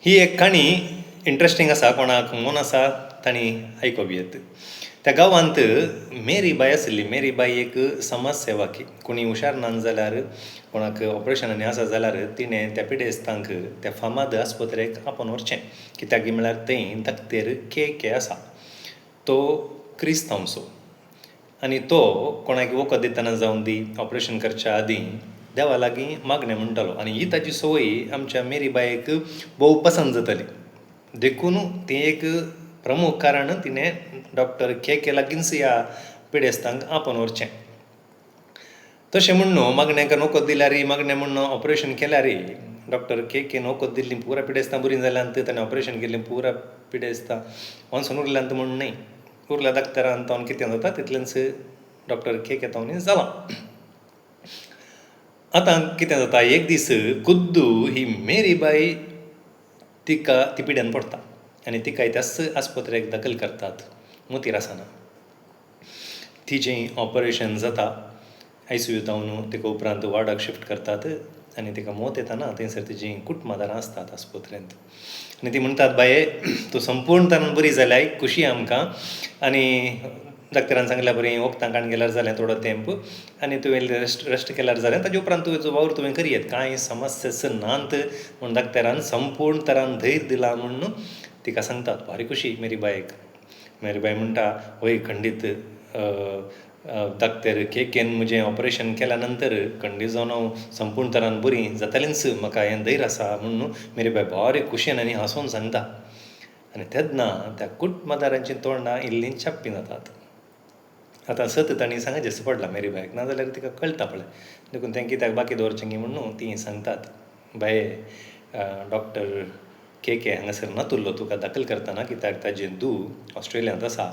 ही एक काणी इंट्रस्टिंग आसा, कोणाक मन आसा तांणी आयकोवं येत. त्या गांवांत मेरी बाय आशिल्ली. मेरी बाय एक समाज सेवाकी. कोणी हुशार नात जाल्यार, कोणाक ऑपरेशनांनी आसा जाल्यार तिणें त्या पिडेस्तांक त्या फामाद आस्पत्रेक आपोवन व्हरचें. कित्याक की म्हळ्यार थंय दाक्तेर के आसा. तो क्रिस्तांवचो आनी तो कोणाक वखद दितना जावं दी, ऑपरेशन करच्या आदीं देवा लागीं मागणें म्हणटालो. आनी ही ताची संवय आमच्या मेरी बायेक भोव पसंद जाताली. देखून तें एक प्रमुख कारण तिणें डॉक्टर के लागींच ह्या पिडेस्तांक आपोवन व्हरचें. तशें म्हूण न्हू, मागणेक वखद दिल्यार, मागणें म्हूण ऑपरेशन केल्यार डॉक्टर के वखद दिल्ली पुराय पिडेस्तां बरीं जाल्यांत, ताणें ऑपरेशन केल्लीं पुराय पिडेस्तां वाचून उरल्यांत म्हूण न्हय. उरल्या दाक्तरान तावन कितें जाता तितलेंच डॉक्टर के तावनी जालां. आतां कितें जाता, एक दीस खुद्दू ही मेरी बाय तिका ती पिड्यान पडटा आनी तिकाय त्याच आस्पत्रेक दाखल करतात मोतीर आसतना. तिचें ऑपरेशन जाता ICUंत व्हरून. तिका उपरांत वार्डाक शिफ्ट करतात आनी तिका मोत येताना थंयसर तिजीं कुटुंबादारां आसतात आस्पत्रेंत. आनी ती म्हणटात, बाये तूं संपूर्ण तरान बरी जाल्याय, खुशी आमकां. आनी डॉक्टरान सांगल्या बरें, वखदां काण गेल्यार जालें थोडो तेंप, आनी तुवें रेस्ट केल्यार जालें, ताजे उपरांत तुजो वावर तुवें करियेत, कांय समस्या नात म्हूण डॉक्टरान संपूर्ण तरान धैर्य दिलां म्हूण तिका सांगतात. भारी खुशी मेरी बायेक. मेरी बाय म्हणटा, वय खंडीत डॉक्टर केन म्हजें ऑपरेशन केल्या नंतर खंडीत जावन हांव संपूर्ण तरान बरी जातालींच, म्हाका हें धैर्य आसा म्हूण मेरी बाय भारी खुशयेन आनी हांसून सांगता. आनी तेन्ना त्या कुटुंबादारांचीं तोंडां इल्लीं चाप्पी जातात. आतां सत तांणी सांगचें पडलां मेरी बायक, नाजाल्यार तिका कळटा पळय. देखून तें कित्याक बाकी दवरचें न्ही म्हूण तीं सांगतात, बाये डॉक्टर के हांगासर नातुल्लो तुका दाखल करतना, कित्याक ताजें धूव ऑस्ट्रेलियांत आसा.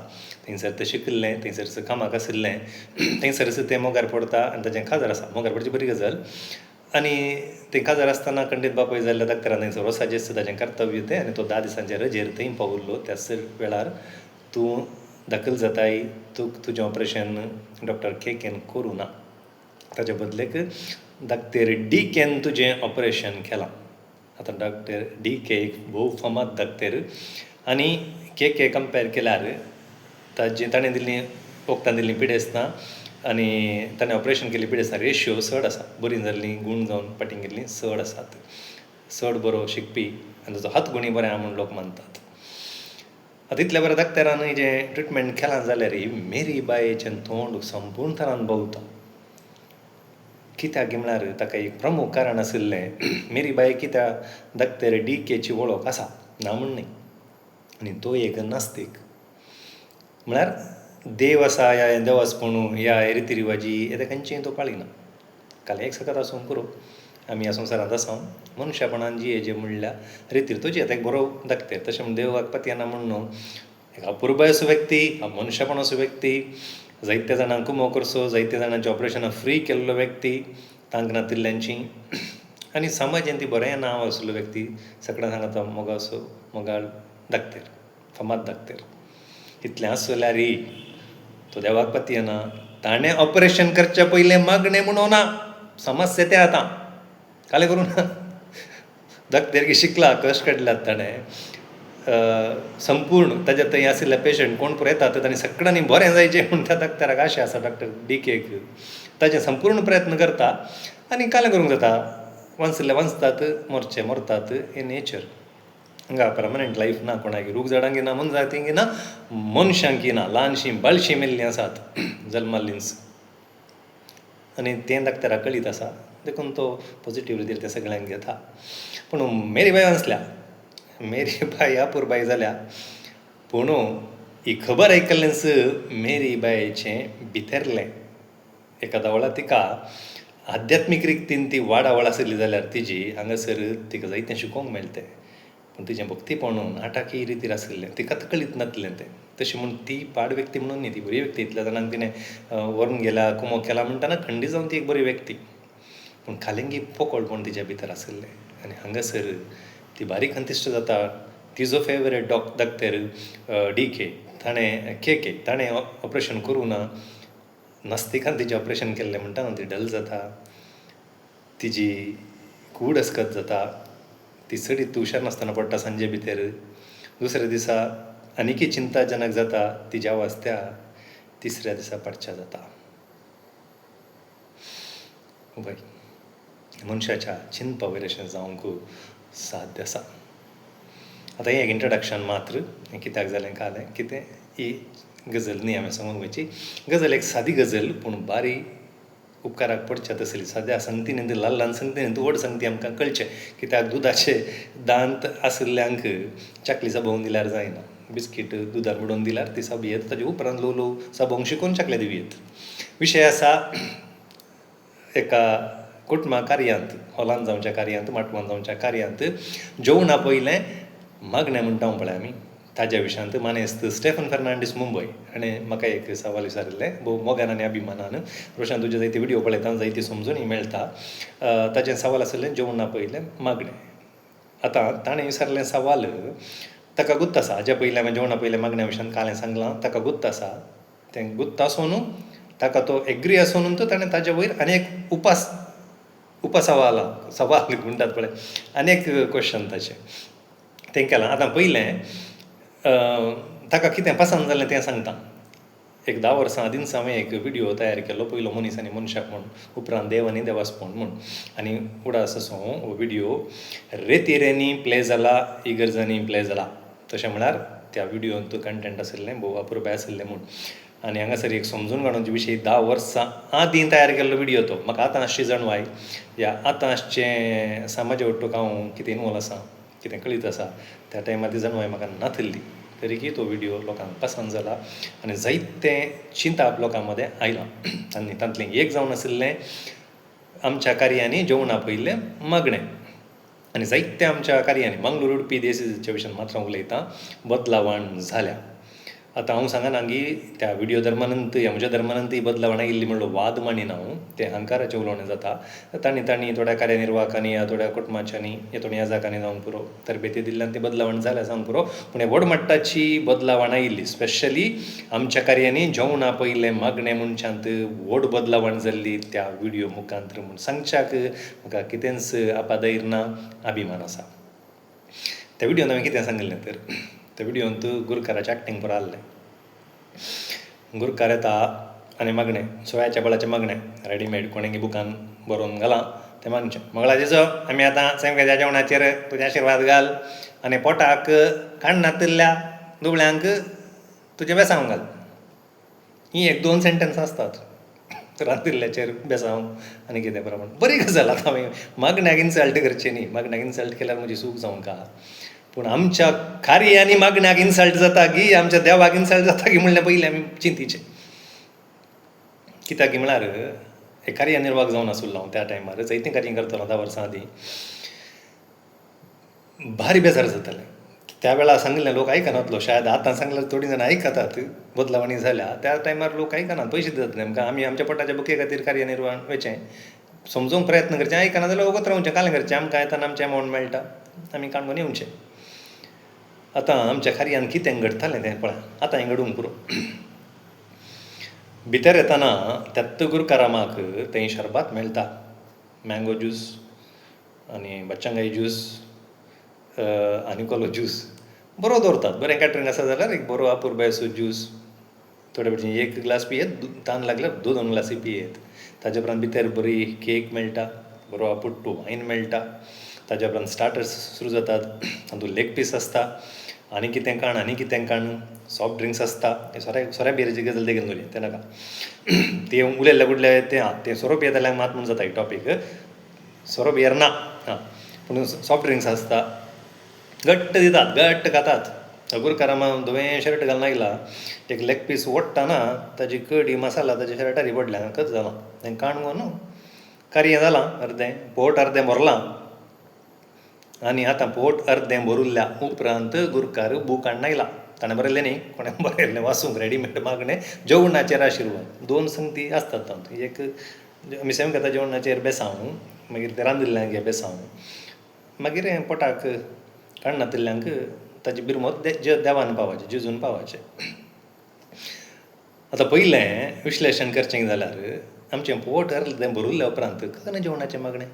थंयसर तें शिकिल्लें, थंयसर कामाक आशिल्लें, थंयसरच तें मोगार पडटा आनी ताजें काजार आसा. मोगार पडची बरी गजाल. आनी तें काजार आसतना खंडीत बापूय जाल्ल्या डॉक्टरान थंयसर वचपाचें ताजें कर्तव्य तें. आनी तो 10 दिसांच्या रजेर थंय पावुल्लो. त्याच वेळार तूं दाखल जाताय, तुजें ऑपरेशन डॉक्टर केन करूं ना. ताचे बदलेक डॉक्टर केन तुजें ऑपरेशन केलां. आतां डॉक्टर के एक भोव फामाद डॉक्टर. आनी के कंपेर केल्यार ताणें दिल्लीं वखदां दिल्लीं पिडेस्तां आनी ताणें ऑपरेशन केल्लीं पिडेस्तां रेशियो चड आसा. बरीं जाल्लीं गूण जावन पाटीं गेल्लीं चड आसात. चड बरो शिकपी आनी ताचो हात गुणी बरें आहा म्हूण लोक मानतात. आतां इतल्या बऱ्या डॉक्टरान जें ट्रिटमेंट केलां जाल्यार मेरी बायेचें तोंड संपूर्ण तरान भोंवता. कित्याक म्हळ्यार ताका एक प्रमुख कारण आशिल्लें. मेरी बाय कित्याक डॉक्टर केची वळख आसा, ना म्हूण न्हय. आनी तो एक नास्तीक. म्हळ्यार देव आसा ह्या देवाचपणू, ह्या रिती रिवाजी हे तांकांचें तो पाळिना. काले एक सकत आसूं पुरो, आमी ह्या संवसारांत आसा मनशापणान जे म्हणल्यार रितीर तो जी एक बरो डॉक्टर. तशें म्हूण देवाक पत्याना म्हूण न्हू. एक अपुर्बाय असो व्यक्ती, मनशापण असो व्यक्ती, जायत्या जाणांक कुमो करचो, जायत्या जाणांचें ऑपरेशनां फ्री केल्लो व्यक्ती, तांक नातिल्ल्यांची. आनी समाजान ती बरें नांव आशिल्लो व्यक्ती. सगळ्यांक सांगता मोगाळ डॉक्टर, फामाद डॉक्टर. इतलें आसल्यार तो देवाक पत्याना. ताणें ऑपरेशन करच्या पयलें मागणें म्हणून ना. समस्या तें आतां कालें करूं ना. डॉक्टर शिकला, कश्ट काडल्यात ताणें. संपूर्ण ताच्या थंय आशिल्ले पेशंट कोण पूण येतात तांणी सगळ्यांनी बरें जायचें म्हूण त्या डॉक्टराक आशा आसा. डॉक्टर केक ताजें संपूर्ण प्रयत्न करता आनी कालें करूंक जाता. वांचतात, मरतात हें नेचर. हांगा परमनंट लायफ ना कोणाक. रूख झाडांक ना, मन जातींक ना, मनशांक ना. ल्हानशीं बाळशीं मेल्लीं आसात जल्माल्लींच. आनी तें डॉक्टराक कळीत आसा. देखून तो पॉझिटीव रितीर तें सगळ्यांक घेता. पूण मेरी बाय नासल्या. मेरी बाय अपुरबाय जाल्या. पूण ही खबर आयकल्लेंच मेरी बायेचें भितरलें. एकादा वेळार तिका आध्यात्मीक रितीन ती वाडावळ आशिल्ली जाल्यार तिजी हांगासर तिका जायतें शिकोवंक मेळटें. पूण तिचें भक्तीपण नाटकीय रितीर आशिल्लें. तिका कळीत नासलें तें. तशें म्हूण ती पाड व्यक्ती म्हणून न्ही, ती बरी व्यक्ती. इतल्या जाणांक तिणें व्हरून गेल्या, कुमो केला म्हणटाना खंडी जावन ती एक बरी व्यक्ती. पूण खालेंगी पोकळपण तिच्या भितर आशिल्लें. आनी हांगासर ती बारीक अंतिश्ट जाता. तिजो फेवरेट डॉक्टर के ताणें ऑपरेशन करूं ना. नास्तिकान तिचें ऑपरेशन केल्लें म्हणटा ती डल जाता. तिजी कूड अस्कत जाता. ती चडीत हुशार नासतना पडटा सांजे भितर. दुसऱ्या दिसा आनिकी चिंताजनक जाता, ती ज्या वाजत्या तिसऱ्या दिसा पडच्या जाता. उबय मनशाच्या चिंतपा वयर अशें जावंक साध्य आसा. आतां हें एक इंट्रोडक्शन मात्र, हें कित्याक जालें कालें, कितें ही गजल न्ही हांवें सांगूंक वयची. गजल एक सादी गजल पूण बारी उपकाराक पडच्या तसली. सद्या संगती न्ही, ल्हान ल्हान संगती न्ही, व्हड संगती आमकां कळचे. कित्याक दुदाचे दांत आशिल्ल्यांक चाकली चाबोवंक दिल्यार जायना. बिस्कीट दुदार बुडोवन दिल्यार ती चाबयेत, ताजे उपरांत ल्हव ल्हव चाबोवंक शिकोवन चाकले दिवयेत. विशय आसा एका कुटुंबा कार्यांत, हॉलांत जावच्या कार्यांत, माटवांत जावच्या कार्यांत जेवणा पयलें मागणें म्हणटा पळय आमी, ताज्या विशयांत मानेस्त स्टेफन फर्नांडीस मुंबय हाणें म्हाका एक सवाल विचारिल्लें, भोव मोगान आनी अभिमानान. रोशन तुजे जायते विडियो पळयता, जायती समजुनी मेळटा. ताचें सवाल आसलें जेवणा पयलें मागणें. आतां ताणें विचारलें सवाल ताका गुत्त आसा. हाज्या पयलीं हांवें जेवणा पयलें मागण्या विशयान कालें सांगलां, ताका गुत्त आसा. तें गुत्त आसून ताका तो एग्री आसून ताणें ताजे वयर आनी एक सवाल म्हणटात पळय, आनीक क्वेश्चन ताचें तें केलां. आतां पयलें ताका कितें पसंद जालें तें सांगता. एक 10 वर्सां आदींच हांवें एक विडियो तयार केल्लो, पयलो मनीस आनी मनशाक म्हूण, उपरांत देव आनी देवास्पण म्हूण. आनी उडास असो हो विडियो रेतीरेनी प्ले जाला, इगर्जांनी प्ले जाला. तशें म्हळ्यार त्या विडियोंत कंटेंट आशिल्लें भोव अपुरबाय आशिल्लें म्हूण. आनी हांगासर एक समजून काडूंचे विशयी 10 वर्सां आदीं तयार केल्लो विडियो तो. म्हाका आतां आसची जणवाय या आतां आसचें समाजा वट्टूक हांव कितें इनवॉल्व आसा, कितें कळीत आसा, त्या टायमार ती जणवाय म्हाका नाथिल्ली. तरीकी तो विडियो लोकांक पसंद जाला आनी जायतें चिंताप लोकां मदें आयलां. आनी तांतलें एक जावन आशिल्लें आमच्या कार्यांनी जेवणा पयलें मागणें. आनी जायत्या आमच्या कार्यांनी मंगळूर उडपी देसाच्या विशयान मात्र हांव उलयतां, बदलावण जाल्या. आतां हांव सांगना की त्या विडियो धर्मानंत ह्या म्हज्या धर्मानंत ही बदलावण आयिल्ली म्हणलो वाद मानिना हांव, तें अहंकाराचें उलोवणें जाता. तांणी थोड्या कार्यनिर्वाहकांनी या थोड्या कुटुंबाच्यांनी थोड्या याजकांनी जावंक पुरो तरबेती दिल्ल्यान ती बदलावण जाल्या जावंक पुरो. पूण हे व्हड मट्टाची बदलावण आयिल्ली, स्पेशली आमच्या कार्यांनी जेवणा पयलें मागणें मनशांत व्हड बदलावण जाल्ली त्या विडियो मुखांतर म्हूण सांगच्याक म्हाका कितेंच आपादैर ना, अभिमान आसा. त्या विडियोन हांवें कितें सांगिल्लें तर, त्या विडियोंत गुरकाराचें एक्टींग बरें आहलें. गुरकार येता आनी मागणें, सोयाच्या बळाचें मागणें रेडीमेड कोणेंय बुकान बरोवन घालां. तें मागचें, मंगळाजेचो आमी आतां सेमक्याच्या जेवणाचेर तुजे आशिर्वाद घाल आनी पोटाक खाण नातिल्ल्या दुबळ्यांक तुजें बेसांव घाल. ही 1-2 सेंटेन्स आसतात रातिल्ल्याचेर बेसांव आनी कितें प्रमाण. बरी गजाल. आतां हांवें मागण्याक इन्सल्ट करचें न्ही, मागण्याक इन्सल्ट केल्यार म्हजी चूक जावंका. पूण आमच्या कार्यांनी मागण्याक इन्सल्ट जाता की आमच्या देवाक इन्सल्ट जाता की म्हणलें पयलीं आमी चिंतीचें. कित्याक की म्हळ्यार एक कार्यनिर्वाहक जावन आसुल्लो हांव त्या टायमार, जायतीं कार्यां करतालो 10 वर्सां आदीं. भारी बेजार जातालें. त्या वेळार सांगिल्लें लोक आयकनातलो, शायद आतां सांगल्यार थोडीं जाणां आयकतात, बदलावणी जाल्या. त्या टायमार लोक आयकनात, पयशे दितात आमकां, आमी आमच्या पोटाच्या बुके खातीर कार्यनिर्वाहण वेचें, समजूंक प्रयत्न करचें. आयकना जाल्यार वगत रावचें, कालें करचें. आमकां येताना आमचें अमावंट मेळटा, आमी काणकोन येवचें. आतां आमच्या कार्यान कितें घडटालें तें पळय, आतां हें घडूंक पुरो. भितर येताना त्यात्त गुरकारामाक थंय शरबत मेळटा, मँगो ज्यूस आनी बच्चंगाई ज्यूस आनी कोलो ज्यूस बरो दवरतात. बरें कॅटरींग आसा जाल्यार एक बरो अपुरबायसो ज्यूस थोडे भशेन 1 ग्लास पियेत, तान लागल्यार 2 ग्लासी पियेत. ताजे उपरांत भितर बरी केक मेळटा, बरो आपुट्टू वायन मेळटा. ताज्या उपरांत स्टार्टर्स सुरू जातात, तातूंत लेग पीस आसता, आनी कितें काण, सॉफ्ट ड्रिंक्स आसता. सोऱ्या बियराची गजाल तेगेल न्हू तें नाका. तें उलयल्ल्या गुडल्या तें सोरो पियेताल्यांक मात म्हूण जाता एक टॉपीक. सोरो बियर ना, पूण सॉफ्ट ड्रिंक्स आसता. घट्ट दितात, घट्ट खातात. गुरकारामा धवें शर्ट घालून आयला, एक लेग पीस ओडटाना ताजी कडी मसाला ताच्या शर्टारी पडल्या, खच जालां. तें काणकोण न्हू, कार्य जालां अर्दें, पोट अर्दें भरलां. आनी आतां पोट अर्दें भरुल्ल्या उपरांत गुरकार बूक हाडून आयला. ताणें बरयल्लें न्ही, कोणें बरयल्लें वाचूंक, रेडीमेड मागणें जेवणाचेर आशिर्वाद. 2 संगती आसतात तातूंत. एक आमी सेम घेता जेवणाचेर बेसांव, मागीर तें रांदिल्ल्यांक घे बेसांव, मागीर हें पोटाक काण नातिल्ल्यांक ताजी बिरमोत देवान पावोवचें, जेजून पावोवचें. आतां पयलें विश्लेशण करचें जाल्यार आमचें पोट अर्दें भरुल्ल्या उपरांत खंय जेवणाचें मागणें.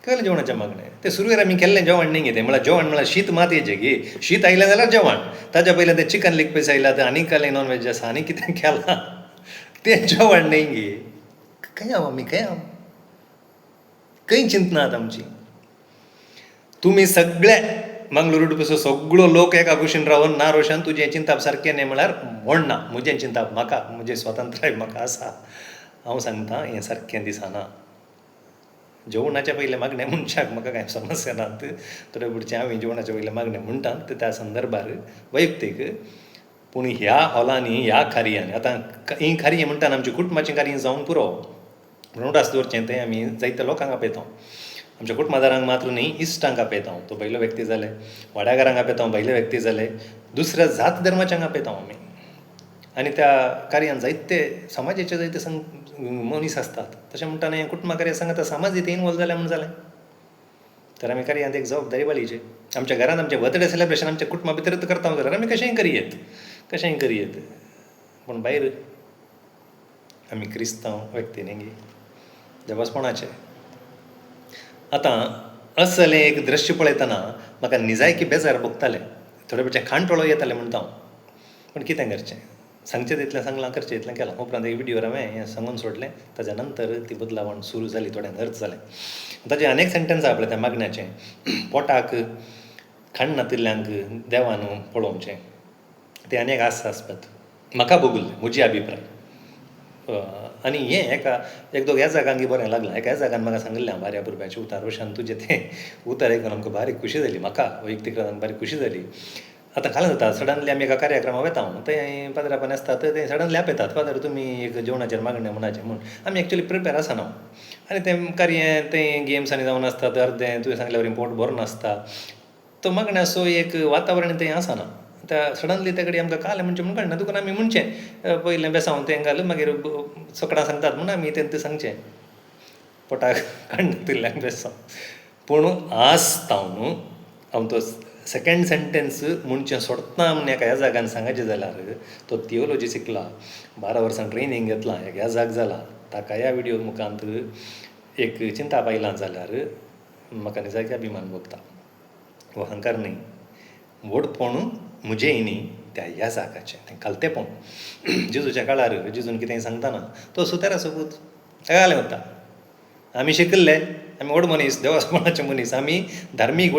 केलें जेवणाचें मागणें तें सुरवेर आमी केल्लें जेवण न्ही गे तें म्हळ्यार जेवण म्हळ्यार शीत मातयेचें गे शीत आयलें जाल्यार जेवण ताच्या पयलें तें चिकन लेग पीस आयला तें आनीक जालें नॉन वेज आसा आनी कितें केलां तें जेवण न्ही गे खंय आमी खंय चिंत नात आमची तुमी सगळे मंगळूर पसून सगळो लोक एका कुशीन रावन ना रोशन तुजें चिंतप सारकें न्ही म्हळ्यार म्हण ना म्हजें चिंतप म्हाका म्हजें स्वतंत्राय म्हाका आसा हांव सांगतां हें सारकें दिसना जेवणाच्या पयलें मागणें मनशाक म्हाका कांय समस्या नात थोडे पुढचें हांवें जेवणाच्या पयलें मागणें म्हणटां तें त्या संदर्भार वैयक्तीक पूण ह्या हॉलांनी ह्या कार्यान आतां ही कार्य म्हणटाना आमची कुटुंबाचीं कार्य जावन पुरो म्हणून उडास दवरचें तें आमी जायत्या लोकांक आपयता आमच्या कुटुंबादारांक मात्र न्ही इश्टांक आपयता तो भायलो व्यक्ती जाले वाड्याकारांक आपयता भायले व्यक्ती जाले दुसऱ्या जात धर्माच्यांक आपयता आमी आनी त्या कार्यान जायते समाजाचे जायते मनीस आसतात तशें म्हणटाना हें कुटुंबा कार्य सांगता समाज इथे इनवॉल्व जाल्या म्हण जालें तर आमी कार्यांत एक जबाबदारी बाळगीची आमच्या घरांत आमचें बर्थडे सेलिब्रेशन आमच्या कुटुंबा भितरच करता जाल्यार आमी कशेंय करियेत पूण भायर आमी क्रिस्तांव व्यक्ती न्ही गे देवास्पणाचे आतां असलें एक दृश्य पळयतना म्हाका निजायकी बेजार भोगतालें थोडे भशेन खाणटोळो येताले म्हणटा हांव पूण कितें करचें सांगचें तितलें सांगलां करचें तितलें केलां उपरांत एक व्हिडिओर हांवें हें सांगून सोडलें ताच्या नंतर ती बदलावण सुरू जाली थोड्यांक अर्थ जालें ताचें आनीक सेंटेन्स आहा पळय त्या मागण्याचें पोटाक खाण नातिल्ल्यांक देवान पळोवचें तें आनी एक आस्पात म्हाका भोगुल्लें म्हजी अभिप्राय आनी हें एक दोग ह्या जागांक बरें लागलां ह्या जागान म्हाका सांगिल्लें हांव बार्या पुरप्याचें उतार रोशान तुजें तें उतर आयकून आमकां बारीक खुशी जाली म्हाका वैयक्तीक बारीक खुशी जाली आतां काल जाता सडनली आमी एका कार्यक्रमाक वता थंय पाद्रापण आसता थंय सडनली आपयतात फादर तुमी एक जेवणाचेर मागणें म्हणचे म्हूण आमी एक्चुली प्रिपेर आसना आनी तें कार्य तें गेम्स आनी जावन आसता तर अर्दें तुवें सांगल्या वरी पोट भरून आसता तो मागण्या सो एक वातावरण थंय आसना त्या सडनली ते कडेन आमकां काल म्हणचें म्हण कळना तुका आमी म्हणचें पयलें बेसांव तें घाल मागीर सकाळां सांगतात म्हण आमी तें सांगचें पोटाक काण नातिल्ल्यांक बेसांव पूण आसता न्हू हांव तो सेकेंड सेंटेन्स म्हणचें सोडटा म्हण एका ह्या जागान सांगचें जाल्यार तो थियोलॉजी शिकला 12 वर्सां ट्रेनींग घेतलां ह्या जाग जाला ताका ह्या व्हिडिओ मुखांत एक चिंता पायलां जाल्यार म्हाका निजायकी अभिमान भोगता हो अहंकार न्ही व्हडपण म्हजेंय न्ही त्या ह्या जागाचें तें कालतेपण जेजूच्या काळार जेजून कितेंय सांगतना तो सुतारा सोबूत कागालें वता आमी शिकिल्ले आमी व्हड मनीस देवास्पणाचे मनीस आमी धार्मीक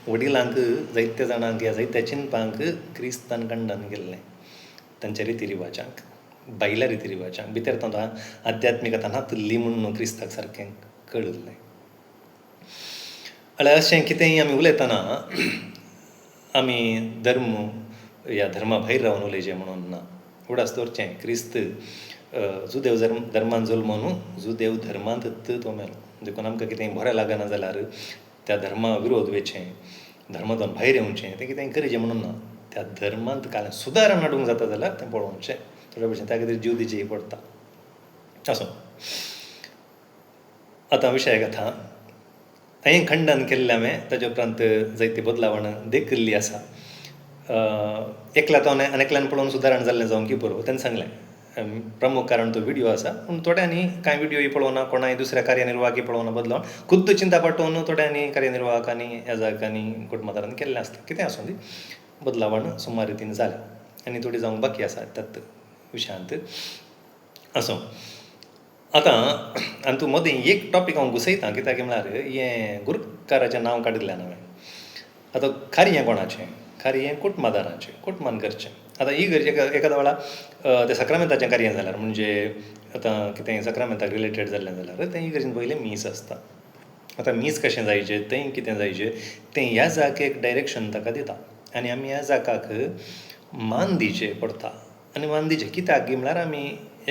वडिलांक जायत्या जाणांक ह्या जायत्या चिंतपांक क्रिस्तान खंडन केल्लें तांच्या रितीरिवाजांक भायल्या रितीरिवाजांक भितर तांकां आध्यात्मीकता नातिल्ली म्हणून क्रिस्ताक सारकें कळिल्लें जाल्यार अशें कितेंय आमी उलयतना आमी धर्म ह्या धर्मा भायर रावन उलयचें म्हणून ना उडास दवरचें क्रिस्त जुदेव धर्मान जल्मो न्हू जुदेव धर्मांत तो मेलो देखून आमकां कितेंय बरें लागना जाल्यार त्या धर्मा विरोध वेचें धर्मांतून भायर येवचें तें कितेंय करचें म्हणून ना त्या धर्मांत कांय सुदारण हाडूंक जाता जाल्यार तें पळोवचें थोड्या भशेन त्या खातीर जीव दिवचेय पडटा असो आतां विशयाक येता हांवें खंडन केल्लें हांवें ताचे उपरांत जायती बदलावण केल्ली आसा एकल्यान आनेकल्यान पळोवन सुदारण जाल्लें जावं की पुरो तेणें सांगलें प्रमुख कारण तो व्हिडिओ आसा पूण थोड्यांनी कांय व्हिडिओय पळोवना कोणाय दुसऱ्या कार्यानिर्वाहकी पळोवना बदलावण खुद्द चिंता पडटोवन थोड्यांनी कार्यानिर्वाहकांनी ह्या जागांनी कुटुंबादारांनी केल्लें आसता कितें आसूं दी बदलावण सुमार रितीन जाल्या आनी थोडी जावंक बाकी आसा त्याच विशयांत असो आतां आनी तूं मदीं एक टॉपीक हांव घुसयतां कित्याक म्हळ्यार हें गुरूकाराचें नांव काडिल्ल्यान हांवें आतां खारी कोणाचें खारी कुटुंबादाराचें कुटुंबान करचें आतां ही गरजे एखाद्या वेळा तें सक्रामेंताचें कार्य जाल्यार म्हणजे आतां कितें सक्रामेंताक रिलेटेड जाल्लें जाल्यार तें ही गरजेन पयलें मीस आसता आतां मीस कशें जायचें तें कितें जायचें तें ह्या जागाक एक डायरेक्शन ताका दिता आनी आमी ह्या जागाक मान दिवचें पडटा आनी मान दिवचें कित्याक गी म्हळ्यार आमी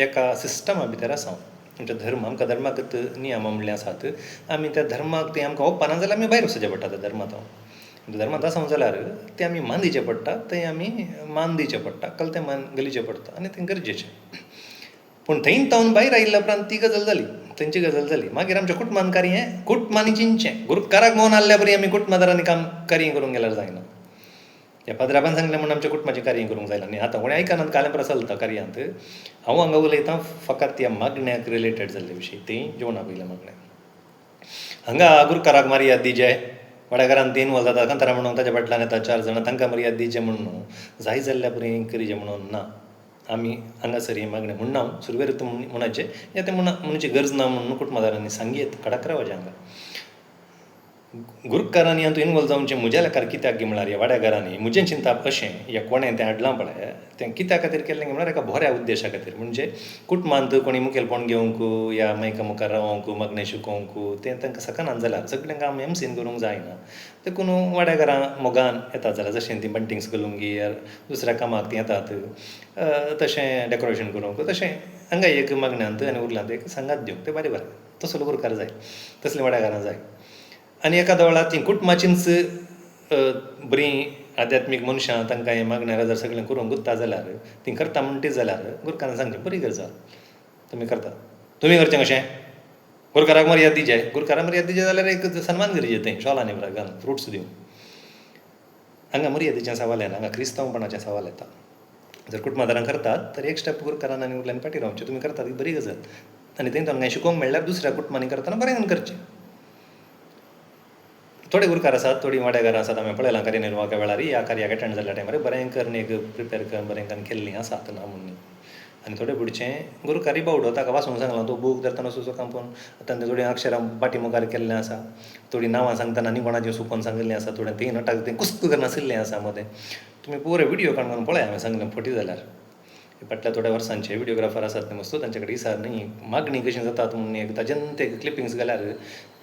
एका सिस्टमा भितर आसा आमच्या धर्म आमकां धर्मागत नियम म्हणले आसात आमी त्या धर्माक तें आमकां ओपना जाल्यार आमी भायर वचचें पडटा त्या धर्मांत धर्मांत आसा जाल्यार तें आमी मान दिवचें पडटा तें आमी मान दिवचें पडटा कलतें मान घालचें पडटा आनी तें गरजेचें पूण थंय तावन भायर आयिल्ल्या उपरांत ती गजाल जाली तेंची गजाल जाली मागीर आमच्या कुटुंबान कार्य कुटुंबांनी चिंतचें गुरूकाराक मोन आहल्या बरी आमी कुटुंबादारांनी काम कार्य करूंक गेल्यार जायना त्या पाद्राबान सांगलें म्हणून आमच्या कुटुंबाचें कार्य करूंक जायना न्ही. आतां कोणें आयकनात कालें परस चलता कार्यांत. हांव हांगा उलयतां फकत ह्या मागण्याक रिलेटेड जाल्ले विशीं, तें जेवणा पयल्या मागण्या. हांगा गुरकाराक मर्याद दिजे, वाड्याकारांत ते इनवॉल्व जाता कांतारा म्हणून ताच्या फाटल्यान येता 4 जाणां, तांकां मर्याद दिवचें म्हणून न्हू. जाय जाल्ल्या परेन करिचें म्हणून ना. आमी हांगासर ही मागणें म्हणना हांव सुरवेर म्हणचें या तें म्हणची गरज ना म्हणून कुटुंबादारांनी सांगयत खडाक रावचें हांगा. गुरकारांनी हातूंत इनवॉल्व जावचें म्हज्या लेकार कित्याक गे म्हळ्यार ह्या वाड्याकारांनी म्हजें चिंतप अशें, ह्या कोणें तें हाडलां पळय तें कित्या खातीर केल्लें गे म्हळ्यार एका बऱ्या उद्देशा खातीर. म्हणजे कुटुंबांत कोणी मुखेलपण घेवंक या मायका मुखार रावंक मागणें शिकोवंक तें तांकां सकनान जाल्यार सगळ्यांक काम एमसीन करूंक जायना. देखून वाड्याकारां मोगान येतात जाल्यार जशें तीं बंटिंग्स घालूंक या दुसऱ्या कामाक तीं येतात, तशें डेकोरेशन करूंक, तशें हांगा एक मागण्यांत आनी उरल्यांत एक सांगात दिवंक, तें बरें. तसलो गुरकार जाय, तसलीं वाड्याकारां जाय. आनी एकाद वेळार तीं कुटुंबाचींच बरीं आध्यात्मीक मनशां तांकां हें मागण्यार जर सगळें करूंक गुत्ता जाल्यार तीं करता म्हणटी जाल्यार गुरकारांक सांगचें बरी गजाल, तुमी करतात. तुमी करचें कशें? गुरकाराक मर्याद दिवचें. गुरकाराक मर्याद दिवचें जाल्यार एक सन्मान करचें तें शॉल आनी बराक घालून फ्रुट्स दिवन. हांगा मर्यादेचें सवाल येना, हांगा क्रिस्तांवपणाचें सवाल येता. जर कुटुंबादारां करतात तर एक स्टेप गुरकारान आनी उरल्यांनी फाटीं रावचें. तुमी करतात ही बरी गजाल आनी तेंच्यान कांय शिकोवंक मेळ्ळ्यार दुसऱ्या कुटुंबांनी करतना बरें करचें. थोडे गुरकार आसात, थोडीं वाड्याकारां आसात, हांवें पळयलां कार्यनिर्वाहका वेळार ह्या कार्याक एटेंड जाल्ल्या टायमार बरें करून एक प्रिपेर करून बरें करून केल्लीं आसात ना म्हणून. आनी थोडे बुडचें गुरकारी बावडो ताका वाचूंक सांगलां, तो बूक धरतना सुचोवंक पूण आतां थोडीं अक्षरां पाटी मुखार केल्लें आसा, थोडीं नांवां सांगतना आनी कोणाचीं सुकोवन सांगिल्लीं आसा, थोडें तें नटाक तें कुस्क करून नाशिल्लें आसा मदें. तुमी पुरो विडियो काडून पळया, हांवें सांगलें फटी जाल्यार. फाटल्या थोड्या वर्सांचे विडियोग्राफर आसात ते मस्तूच तांचे कडेन विचार न्ही मागणी कशी जातात म्हणून एक ताजेन ते क्लिपिंग्स घाल्यार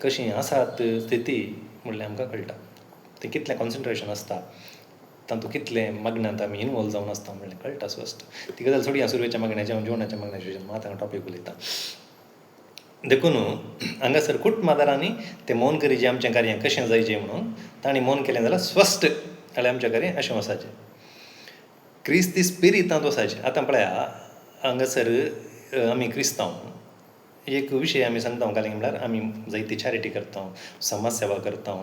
कशी आसात स्थिती म्हणलें आमकां कळटा. तें कितलें कॉन्सन्ट्रेशन आसता, तातूंत कितलें मागण्यांत आमी इनवॉल्व जावन आसता म्हणलें कळटा स्पश्ट. ती गजाल सोडी हांव सुरवेच्या मागण्याचें जेवणाच्या मागण्याचें हांव हांगा टॉपीक उलयतां. देखून हांगासर कुटुंबादारांनी तें मौन करी जें आमचें कार्य कशें जायचें म्हणून तांणी मौन केलें जाल्यार स्पश्ट जाल्यार आमचें कार्य अशें वचाचें. क्रिस्ती स्पिरितांत वचाचें. आतां पळया हांगासर आमी क्रिस्तांव एक विशय आमी सांगता काली म्हळ्यार आमी जायती चॅरिटी करता, समाज सेवा करता.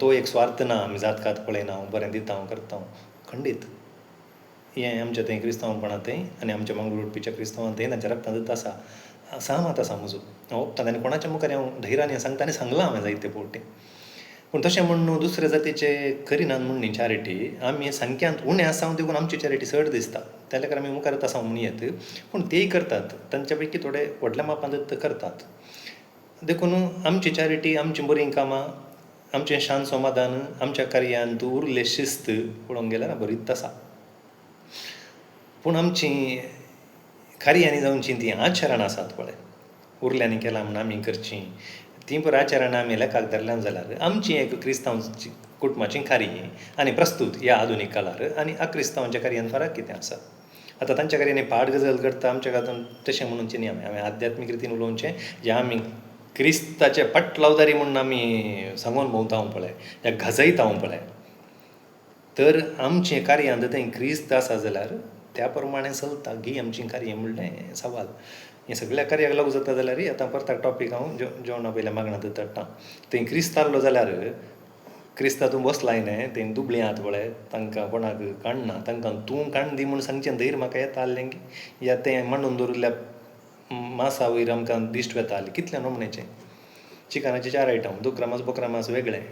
तो एक स्वार्थ ना, आमी जात कात पळयना, बरें दिता करता खंडीत. हें आमचें तें क्रिस्तांवपणां तें आनी आमच्या मागूर उठपीच्या क्रिस्तांवांत तें तांच्या रक्तांत आसा. सहमत आसा म्हजो, हांव ओंपता आनी कोणाच्या मुखार हांव धैर्यान सांगता आनी सांगलां हांवें जायते फावटी. पूण तशें म्हणून दुसरे जातीचे करिनात म्हण न्ही चॅरिटी, आमी संख्यांत उणें आसांव देखून आमची चॅरिटी चड दिसता. त्या लेकार आमी मुखार आसांव म्हणयत, पूण तेय करतात. तांच्या पैकी थोडे व्हडल्या मापांत करतात. देखून आमची चॅरिटी, आमची बरीं कामां, आमचें शांत समाधान, आमच्या कार्यांत उरले शिस्त पळोवंक गेल्यार बरीच आसा. पूण आमचीं कार्यांनी जावचीं तीं आचरणां आसात पळय, उरल्यांनी केलां म्हूण आमी करचीं, तीं पळय आचरणां आमी लेखाक धरल्यान जाल्यार आमची एक क्रिस्तांवची कुटुंबाचीं कार्य आनी प्रस्तूत ह्या आधुनीक काळार आनी अक्रिस्तांवांच्या कार्यांत फरक कितें आसा. आतां तांच्या कार्यांनी पाड गजाल करता, आमच्या काळांत तशें म्हणूनचें न्ही. हांवें आध्यात्मीक रितीन उलोवचें जें आमी क्रिस्ताचे पटलावदारी म्हणून आमी सांगून भोंवता पळय, या गजयता पळय, तर आमचें कार्यांत तें क्रिस्त आसा जाल्यार त्या प्रमाणें चलता ही आमचीं कार्य म्हणलें सवाल. हें सगळ्या कार्याक लागू जाता जाल्यार आतां परत टॉपीक हांव जेवणा पयल्या मागणांत धाडटां. तें क्रिस्त आसलो जाल्यार क्रिस्तांतूं बसलाय न्हय, तें दुबळीं आहात पळय, तांकां कोणाक काणना, तांकां तूं काण दी म्हूण सांगचें धैर्य म्हाका येता आसलें की या तें मांडून दवरिल्ल्या मांसा वयर आमकां दिश्ट वेता आसलें. कितल्या नमनेचें चिकनाचे 4 आयटम, दुकरामास बोकरामास वेगळें,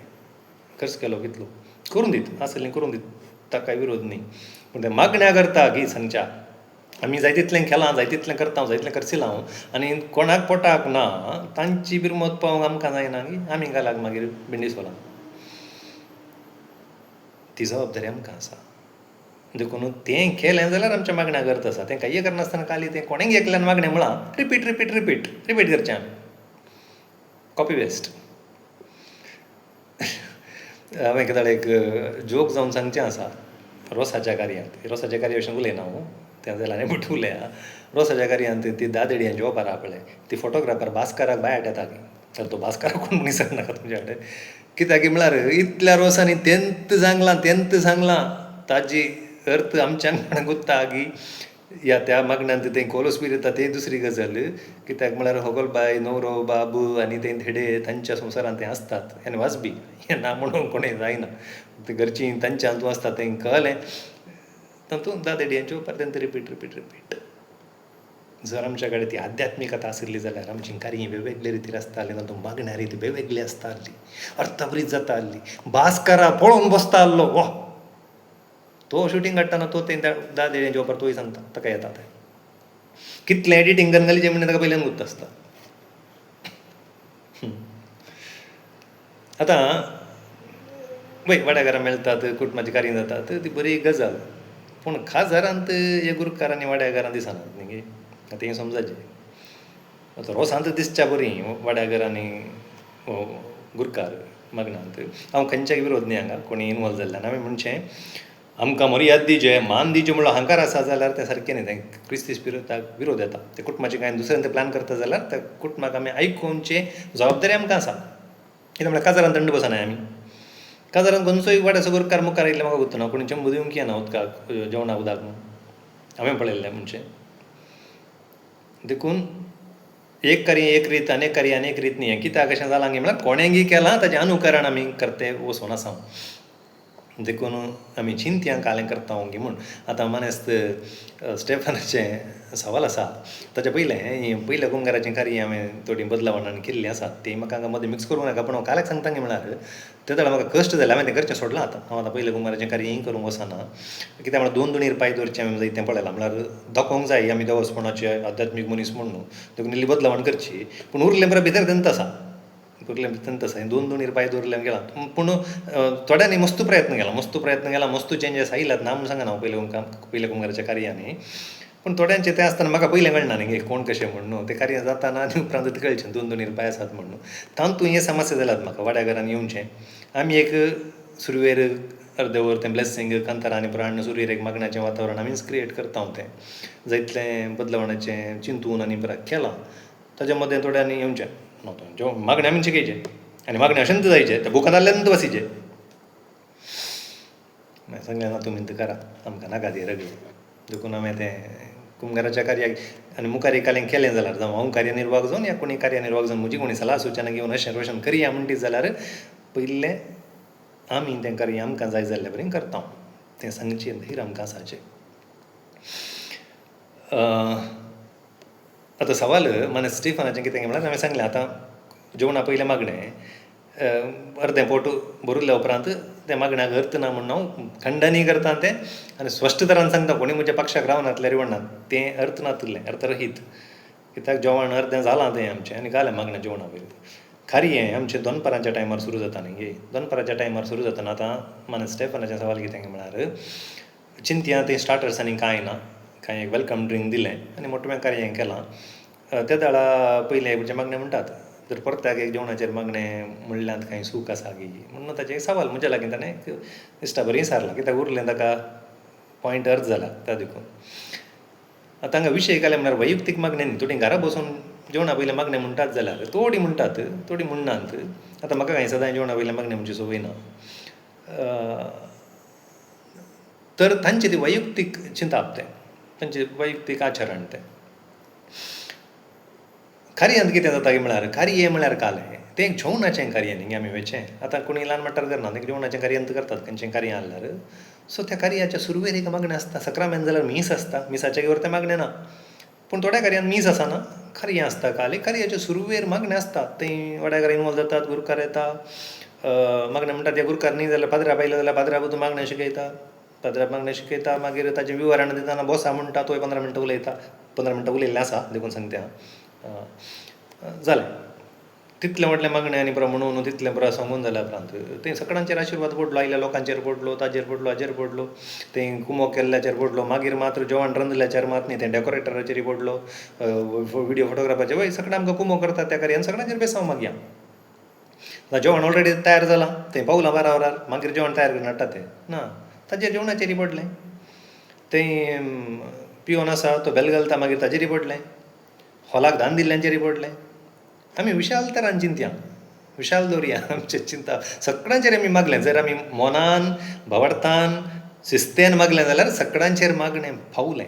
खर्च केलो कितलो करून दीत आसलें करून दीत, ताका विरोध न्ही. पूण तें मागण्या करता की सांगच्या आमी जाय तितलें केलां, जाय तितलें करता, जाय तितलें करचिलां हांव आनी कोणाक पोटाक ना तांची बिरमत पावोवंक आमकां जायना की आमी घालाक मागीर भिंडी सोलां. ती जबाबदारी आमकां आसा. देखून तें केलें जाल्यार आमच्या मागण्या अर्थ आसा. तें कांय करनासतना खाली तें कोणेंय एकल्यान मागणें म्हळां रिपीट रिपीट रिपीट रिपीट करचें आमी, कॉपी पेस्ट. हांवें कितें एक जोक जावन सांगचें आसा रोसाच्या कार्यांत. रोसाच्या कार्या भशेन उलयना हांव, तें जाल्यार हांवें बट उलया. रोसाच्या कार्यांत ती दादड्यांची ऑपर आहा पळय, ती फोटोग्राफर भास्कराक भायर येता की, तर तो भास्कराक कोण मनीस नाका तुमच्या कडेन. कित्याक म्हळ्यार इतल्या रोसांनी तेंत सांगलां ताजी अर्थ आमच्यांक गुत्ता की या त्या मागण्यांत तें कोलोस्पीर येता ते दुसरी गजाल कित्याक म्हळ्यार होगलबाय न्हवरो बाबू आनी ते धेडे तांच्या संवसारांत ते आसतात आनी वाजबी हें ना म्हणून कोणें जायना ते घरचीं तांच्या हातूंत आसता तें कळलें तातूंत दादेडयांच्यो परतेंत रिपीट जर आमच्या कडेन ती आध्यात्मिकता आशिल्ली जाल्यार आमचीं कार्य वेगवेगळे रितीर आसतालीं तातूंत मागण्या रीत वेगवेगळी आसता आसली अर्थभरीत जाता आसली भास्करा पळोवन बसता आसलो वा तो शुटींग काडटाना तो तें दादेडयांच्या वापर तोय सांगता ताका येता तें कितलें एडिटींग करून घालीचें म्हणजे ताका पयल्यान गुर्त आसता आतां पळय वाड्याकारां मेळटात कुटुंबाची कार्य जातात ती बरी गजाल पूण खाजारांत हे गुरकार आनी वाड्याकारां दिसनात न्ही आतां हें समजाचें आतां रोसांत दिसच्या बरी वाड्याकार आनी गुरकार मग्नांत हांव खंयच्याय विरोध न्ही हांगा कोणी इनवॉल्व जाल्ल्यान हांवें म्हणचें आमकां मर्याद दिचे मान दिचे म्हणून अहंकार आसा जाल्यार तें सारकें न्ही तें क्रिस्ती स्पिरिताक विरोध येता ते कुटुंबाचें कांय दुसऱ्यान तें प्लॅन करता जाल्यार त्या कुटुंबाक आमी आयकुची जबाबदारी आमकां आसा कित्याक म्हळ्यार काजारान थंड बसनाय आमी काजारान खंयचोय वाड्याचो गुरकार मुखार येयले म्हाका गुर्तना कोणी चंबू दिवंक येना उदकाक जेवणाक उदक हांवें पळयल्लें म्हणचें देखून एक कार्य एक रीत अनेक कार्य अनेक रीत न्ही हें कित्याक अशें जालां गे म्हळ्यार कोणेंय केलां ताचें अनुकरण आमी करते वचून आसा देखून आमी चिंतयां कालें करता गी म्हूण आतां मनेस्त स्टेफनाचें सवाल आसा ताच्या पयल्या कुंभाराचें कार्य हांवें थोडीं बदलावणां केल्लीं आसात ती म्हाका हांगा मदीं मिक्स करूंक नाका पूण हांव काल्याक सांगता गे म्हळ्यार ते वेळार म्हाका कश्ट जालें हांवें तें करचें सोडलां आतां हांव आतां पयल्या कुंभाराचें कार्य हें करूंक वचना कित्याक म्हळ्यार दोन दोनीर पांय दवरचें हांवें जायतें पळयलां म्हळ्यार दाखोवंक जाय आमी देवस्पणाचे आध्यात्मीक मनीस म्हूण न्हू देखून इल्ली बदलावण करची पूण उरलें बरें भितर तेंत आसा उरलें भितर आसा दोन दोनीर पांय दवरलें गेलां पूण थोड्यांनी मस्तू प्रयत्न केला मस्तू चेंजीस आयल्यात ना म्हूण सांगना हांव पयल्या कुंभाराच्या कार्यांनी पूण थोड्यांचें तें आसतना म्हाका पयलें कळना न्ही कोण कशें म्हूण न्हू तें कार्य जाताना आनी उपरांत तें कळचें दोन दोनीर पांय आसात म्हूण तातूंत हे समस्या जाल्यात म्हाका वाड्याघरांत येवचें आमी एक सुरवेर अर्देवर तें ब्लेसिंग कांतारा आनी प्राण सुरवेर एक मागण्याचें वातावरण आमीच क्रिएट करता हांव तें जायतलें बदलावणाचें चिंतून आनी बरें केलां ताच्या मदें थोड्यांनी येवचें जो मागणें आमी शिकयचें आनी मागणें अशेंच जायचें त्या बुकान जाल्ल्यानंत बसीचें सांगलें ना तुमी तें करा आमकां नाका ती रगडी देखून हांवें तें कुंभाराच्या कार्याक आनी मुखार एक कालें केलें जाल्यार जावं हांव कार्यनिर्वाहक जावन या कोणी कार्यनिर्वाहक जावन म्हजी कोणी सलाह सुचना घेवन अशें रोशन करया म्हणटी जाल्यार पयलें आमी तें कार्य आमकां जाय जाल्ले बरें करता तें सांगचें धैर्य आमकां आसाचें आतां सवाल मन स्टिफनाचें कितें म्हळ्यार हांवें सांगलें आतां जेवणा पयलें मागणें अर्दें पोट भरिल्ल्या उपरांत त्या मागण्याक अर्थ ना म्हणून हांव खंडनी करता तें आनी स्पश्ट तरान सांगता कोणी म्हज्या पक्षाक रावनातल्यार रिवणात तें अर्थ नातलें अर्थरहीत कित्याक जेवण अर्दें जालां तें आमचें आनी घालें मागणें जेवणा पयलीं खारीं आमचें दनपाराच्या टायमार सुरू जाता न्ही दनपाराच्या टायमार सुरू जातना आतां मन स्टेफनाचें सवाल कितें म्हळ्यार चिंतयां तें स्टार्टर्स आनी कांय ना कांय एक वेलकम ड्रिंक दिलें आनी मोठें कार्य हें केलां त्या दाळा पयलें म्हणजे मागणें म्हणटात जर परत्याक एक जेवणाचेर मागणें म्हणल्यांत कांय सूख आसा गी म्हणून ताचें एक सवाल म्हज्या लागीं ताणें दिसता बरें विचारलां कित्याक उरलें ताका पॉयंट अर्थ जाला त्या देखून आतां हांगा विशय केले म्हळ्यार वैयक्तीक मागणें न्ही थोडीं घरा बसून जेवणा पयलें मागणें म्हणटात जाल्यार थोडीं म्हणटात थोडीं म्हणनात आतां म्हाका कांय सदां जेवणा पयलें मागणें म्हणची संवय ना तर तांचें ती वैयक्तीक चिंताप तें तांचें वैयक्तीक आचरण तें कार्यांत कितें जाता म्हळ्यार कार्य म्हळ्यार कालें तें एक जेवणाचें कार्य न्ही आमी वेचें आतां कोणी ल्हान मट्टार करना तें जेवणाचें कार्यांत करतात खंयचें कार्य आसल्यार सो त्या कार्याच्या सुरवेर एक मागणें आसता सक्रामेंत जाल्यार मीस आसता मिसाच्या घेवर तें मागणें ना पूण थोड्या कार्यांत मीस आसना कार्य आसता काले कार्याच्या सुरवेर मागणें आसता थंय वाड्याकार इनवॉल्व जातात गुरकार येता मागणें म्हणटा ते गुरकार न्ही जाल्यार पाद्रा पायलो जाल्यार पाद्रा बद्दल मागणें शिकयता पाद्रा मागणें शिकयता मागीर ताचें विवरण दितना बसा म्हणटा तो 15 मिनटां उलयता 15 मिनटां उलयल्लें आसा देखून सांगता जालें तितलें व्हडलें मागणें आनी बरो म्हणून तितलें बरो सांगून जाल्या उपरांत तें सगळ्यांचेर आशिर्वाद पडलो आयल्या लोकांचेर पडलो ताचेर पडलो हाचेर पडलो तें कुमो केल्ल्याचेर पडलो मागीर मात्र जेवण रांदल्याचेर मात न्ही तें डेकोरेटराचेरय पडलो व्हिडियो फोटोग्राफाचेर वय सगळें आमकां कुमो करतात त्या कार्यान सगळ्यांचेर बेसांव मागया जेवण ऑलरेडी तयार जालां तें पावलां 12 वरार मागीर जेवण तयार करून हाडटा तें ना ताचेर जेवणाचेरय पडलें तें पिवन आसा तो बेल घालता मागीर ताचेरय पडलें हॉलाक दान दिल्ल्यांचेरय पडलें आमी विशाल तरान चिंतया विशाल दवरया आमचें चिंता सगळ्यांचेर आमी मागलें जर आमी मोनान भावार्थान शिस्तेन मागलें जाल्यार सगळ्यांचेर मागणें फावलें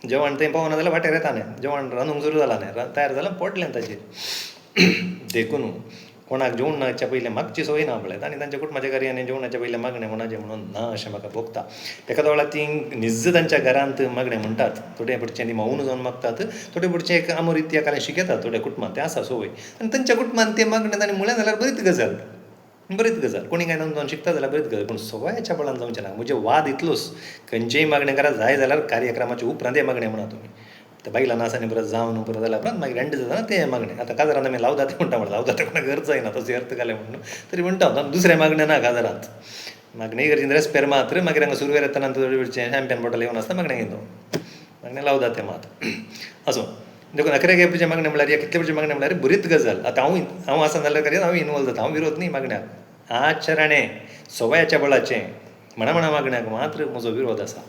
जेवण थंय पावना जाल्यार वाटेर येता न्हय, जेवण रांदूंक सुरू जालां न्हय, तयार जालां पोटलें ताचेर देखून कोणाक जेवणाच्या पयलें मागची संवय ना पळयत आनी तांच्या कुटुंबाच्या कार्यांनी जेवणाच्या पयलें मागणें कोणाचें म्हणून ना अशें म्हाका भोगता. एकाद वेळार ती निज्ज तांच्या घरांत मागणें म्हणटात, थोडे फावटीं ती मौन जावन मागतात, थोडे फावटीं एक आमोरित्या कालें शिकयतात थोड्या कुटुंबांत, तें आसा संवय. आनी तांच्या कुटुंबांत तें मागणें ताणें म्हळें जाल्यार बरीच गजाल, कोणी काय जावन शिकता जाल्यार बरीच गजाल, पूण सवयाच्या बळान जावचें ना. म्हजे वाद इतलोच, खंयचेय मागणें करा जाय जाल्यार कार्यक्रमाच्या उपरांत हें मागणें म्हणा तुमी. ते बायलां नाचांनी परत जावन परत जाल्यार उपरांत मागीर एंड जाता तें मागणें. आतां काजारांत आमी लावता तें म्हणटा, लावता तें कोणाक अर्थ जायना तसो अर्थ घालें म्हणून तरी म्हणटा हांव, दुसरें मागणें ना काजारांत. मागणें गरजेन रेस्पेर मात्र मागीर हांगा सुरवेर येतना शॅम्पेन बॉटल येवन आसता मागणें घेवन मागणें लावता तें मात असो. देखून अकरे खेपेचें मागणें म्हणल्यार या कितले फावटीं मागणें म्हणल्यार बरीच गजाल. आतां हांव आसा जाल्यार करीत, हांव इनवॉल्व जाता, हांव विरोध न्ही मागण्याक, आचरणें सवयाच्या बळाचें म्हणा मागण्याक मात्र म्हजो विरोध आसा.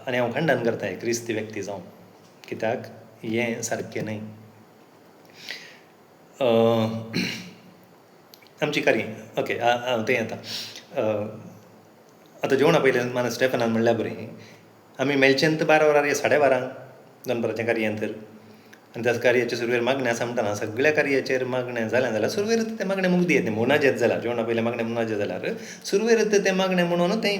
आनी हांव खंडन करता हे क्रिस्ती व्यक्ती जावन, कित्याक हें सारकें न्हय. आमची कार्य ओके हांव तें येता. आतां जेवणा पयलें माना स्टेफनान म्हणल्यार बरी, आमी मेळचेंत 12 वरार या 12:30 दनपाराचें कार्यान तर, आनी त्या कार्याच्या सुरवेर मागणें आसा म्हणटाना सगळ्या कार्याचेर मागणें जालें जाल्यार सुरवेर तें मागणें मुग्दी येता. मोनाजेत जाल्यार जेवणा पयलें मागणें मोनाजेत जाल्यार सुरवेर तें मागणें म्हणून तें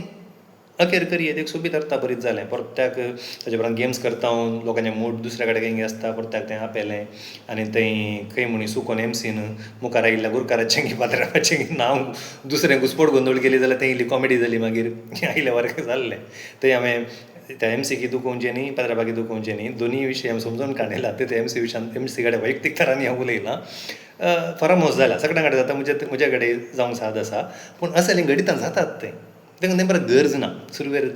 अखेर करयेत एक सोबीत अर्था बरीच जालें. परत्याक ताचे उपरांत गेम्स करता लोकांचें मूड दुसऱ्या कडेन गेंगे आसता, परत्याक तें आपयलें आनी थंय खंय म्हणी चुकोन एमसीन मुखार आयिल्ल्या गुरकाराचें पात्रांवाचें नांव दुसरें घुसपट गोंदळ केली जाल्यार तें इल्ली कॉमेडी जाली. मागीर आयल्या वराक जाल्लें थंय हांवें त्या एमसीकी दुखोवचें न्ही, पात्राबाकी दुखोवचें न्ही, दोनीय विशय हांवें समजून काडयला. ते एमसी विशयान एमसी कडेन वैयक्तीक तरांनी हांव उलयलां. फारामोस जाला, सगळ्यां कडेन जाता, म्हज्या कडेन जावंक साद आसा, पूण अशें घडितां जातात तें देखून तें परत गरज ना. सुरवेर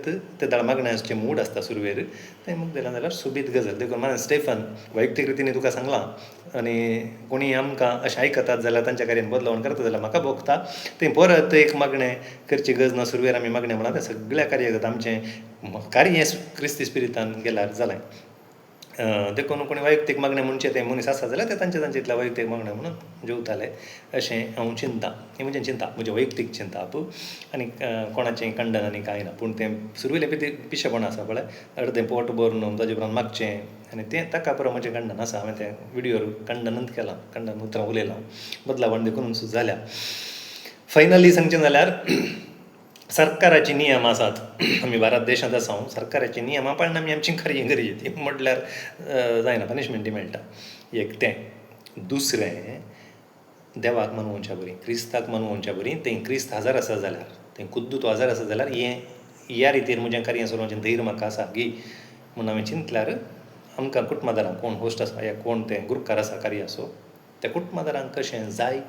तें मागण्याचें मूड आसता सुरवेर तें मूग दिलें जाल्यार सोबीत गजाल. देखून माना स्टेफन वैयक्तीक रितीन तुका सांगलां, आनी कोणी आमकां अशें आयकतात जाल्यार तांच्या कार्यान बदलावण करता जाल्यार म्हाका भोगता. तें परत एक मागणें करची गरज ना. सुरवेर आमी मागणें म्हणा तें सगळ्या कार्याक जाता. आमचें कार्य क्रिस्ती स्पिरितान गेल्यार जालें. देखून कोणी वैयक्तीक मागणें म्हणचें तें मनीस आसा जाल्यार ते तांच्या तांच्या इतल्या वैयक्तीक मागणें म्हणून जेवताले अशें हांव चिंता. ही म्हजें चिंता, म्हजें वैयक्तीक चिंता आनी कोणाचें खंडन आनी कांय ना. पूण तें सुरवेलें पिशेपण आसा पळय, अर्दें पोट भरून ताजे उपरांत मागचें आनी तें ताका परं म्हजें खंडन आसा. हांवें तें विडयोर खंडनूच केलां, खंडन उतरां उलयलां, बदलावण देखून जाल्या. फायनली सांगचें जाल्यार सरकाराचे नियम आसात. आमी भारत देशांत आसा, सरकाराचे नियमां पाळून आमी आमची कार्य करची म्हटल्यार जायना, पनिशमेंटी मेळटा. एक तें. दुसरें, देवाक मानूंच्या बरी, क्रिस्ताक मानूंच्या बरी. तें क्रिस्त हजार आसा जाल्यार, तें खुद्द तो हजार आसा जाल्यार ह्या रितीन म्हजें कार्य चलोवचें धैर्य म्हाका आसा गी म्हणून हांवें चिंतल्यार आमकां कुटुंबादारांक कोण होस्ट आसा या कोण तें गुरूकार आसा कार्याचो, त्या कुटुंबादारांक कशें जाय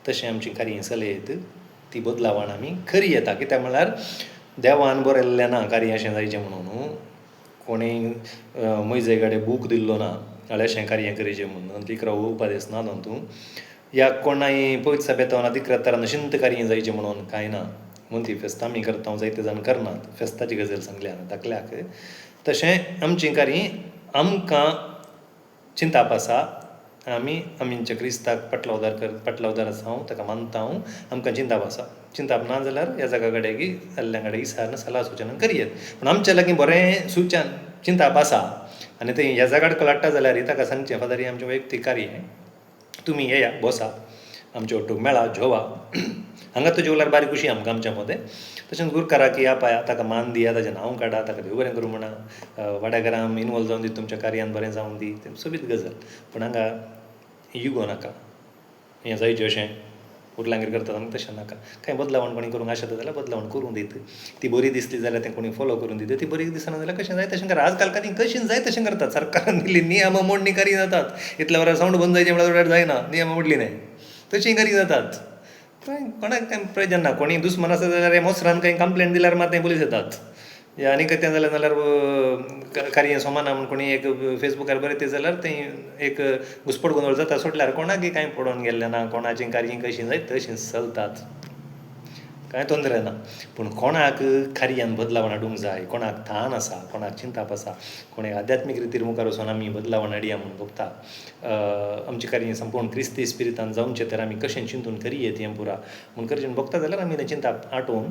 तशें आमची कार्य चलयत ती बदलावण आमी खरी येता. कित्याक म्हळ्यार देवान बरयल्लें ना कार्य अशें जायचें म्हणून, कोणेय मोइजे कडेन बूक दिल्लो ना अशें कार्य करचें म्हणून, तिकरा उपादेश ना तातूंत. या कोणाय पवित्र सभेत अधिकृत तरान शिंत कार्य जायचें म्हणून कांय ना. म्हणून ती फेस्त आमी करता, जायते जाण करनात, फेस्ताची गजाल सांगल्या धाकल्याक. तशें आमचें कार्य आमकां चिंताप आसा. आमी आमच्या क्रिस्ताक पटलावदार आसा, हांव ताका मानता, आमकां चिंताप आसा. चिंताप ना जाल्यार ह्या जागा कडेन जाल्ल्या कडेन इसार सला सुचना करयत. पूण आमच्या लागीं बरें सुचन चिंताप आसा आनी तें ह्या जागा कडेन लागता जाल्यार ताका सांगचें, फादर हें आमचें वैयक्तीक कार्य, तुमी येया, बसा, आमचे वांगडा मेळा, जेवा. हांगा तो जेवल्यार बारी खुशी आमकां आमच्या मदें. तशेंच गुरकाराक आपया, ताका मान दिया, ताचें नांव काडा, ताका देव बरें करूं म्हणा, वाड्याघरांत इनवॉल्व जावन दी, तुमच्या कार्यान बरें जावन दी, तें सोबीत गजाल. पूण हांगा इगो नाका, हें जायचें अशें उरलांगीर करता आमी तशें नाका. कांय बदलावण कोणी करूंक आशेता जाल्यार बदलावण करूं दीत. ती बरी दिसली जाल्यार तें कोणी फॉलो करून दिता, ती बरी दिसना जाल्यार कशें जाय तशें करा. आजकाल कार्य कशें जाय तशें करतात. सरकारान दिल्ली नियम मोडणी कार्य जातात. इतल्या वरां सावंड बंद जायचें म्हळ्यार जायना, नियम मोडली न्हय, तशीं कार्य जातात. कोणाक कांय प्रयोजन ना. कोणी दुस्मन आसा जाल्यार मोसरान खंय कंप्लेंट दिल्यार मात तें पुलीस येतात. आनी कितें जालें जाल्यार कार्य सोमाना म्हूण कोणी एक फेसबुकार बरयता जाल्यार तें एक घुसपट गोंदळ जाता. सोडल्यार कोणाकय कांय पडोवन गेल्लें ना. कोणाचें कार्य कशीं जाय तशीं चलतात, कांय तोंदरे ना. पूण कोणाक कार्यान बदलावण हाडूंक जाय, कोणाक थान आसा, कोणाक चिंताप आसा, कोणें आध्यात्मीक रितीन मुखार वचून आमी बदलावण हाडया म्हूण भोगता, आमचें कार्य संपूर्ण क्रिस्ती स्पिरितान जावचें तर आमी कशें चिंतून करयत हें पुरा म्हूण करचें भोगता जाल्यार आमी तें चिंताप आटोवन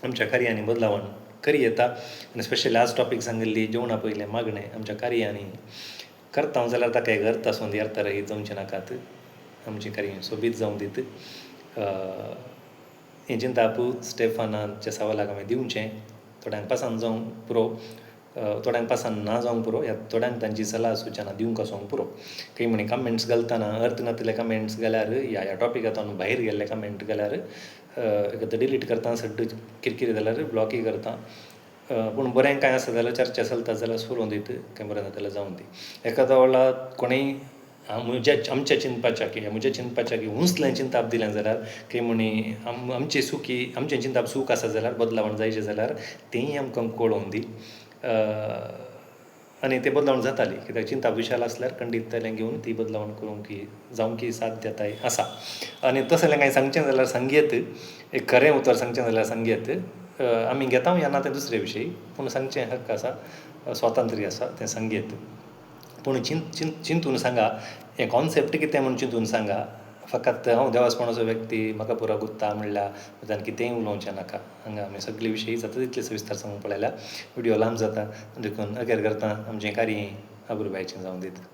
आमच्या कार्यांनी बदलावण खरी येता आनी स्पेशली आज टॉपीक सांगिल्ली जेवणा पयलें मागणें आमच्या कार्यांनी करता जाल्यार ताका एक अर्थ आसूं दी अर्थरहीत जावचे नाकात आमची कार्य सोबीत जावं दीत हें चिंतापू स्टेफानाच्या सवालाक हांवें दिवचें थोड्यांक पसंद जावंक पुरो थोड्यांक पसंद ना जावंक पुरो या थोड्यांक तांची सलाह सुचना दिवंक आसोंक पुरो काही म्हणी कमेंट्स घालतना अर्थ नातले कमेंट्स घाल्यार ह्या टॉपिकांतून भायर गेल्ले कमेंट घाल्यार डिलीट करता सड्ड किरकिरी जाल्यार ब्लॉकय करता पूण बरें कांय आसा जाल्यार चर्चा चलता जाल्यार सुरू दीत कांय बरें जाता जाल्यार जावं दी एखादो व्हडला कोणीय आमच्या चिंतपाच्या की म्हज्या चिंतपाच्या की हुंसलें चिंताप दिलें जाल्यार की म्हणी आमची सुखी आमचें चिंताप सूख आसा जाल्यार बदलावण जायचें जाल्यार तेंय आमकां कळोवन दी आनी तें बदलावण जाताली कित्याक चिंताप विशाल आसल्यार खंडीततायें घेवन ती बदलावण करूंक जावंक साध्यताय आसा आनी तशें जाल्यार कांय सांगचें जाल्यार सांगयेत एक खरें उतर सांगचें जाल्यार सांगयेत आमी घेता येना तें दुसरे विशयी पूण सांगचें हक्क आसा स्वातंत्र्य आसा तें सांगयेत पूण चिंतून सांगा हें कॉन्सेप्ट कितें म्हूण चिंतून सांगा फकत हांव देवास्पणाचो व्यक्ती म्हाका पुरो गुत्ता म्हणल्या जाल्यार कितेंय उलोवचें नाका हांगा आमी सगळे विशयी जाता तितले सविस्तर सांगूंक पळयल्या व्हिडिओ लांब जाता देखून अखेर करता आमचें कार्य अब्रुबायेचें जावं दीत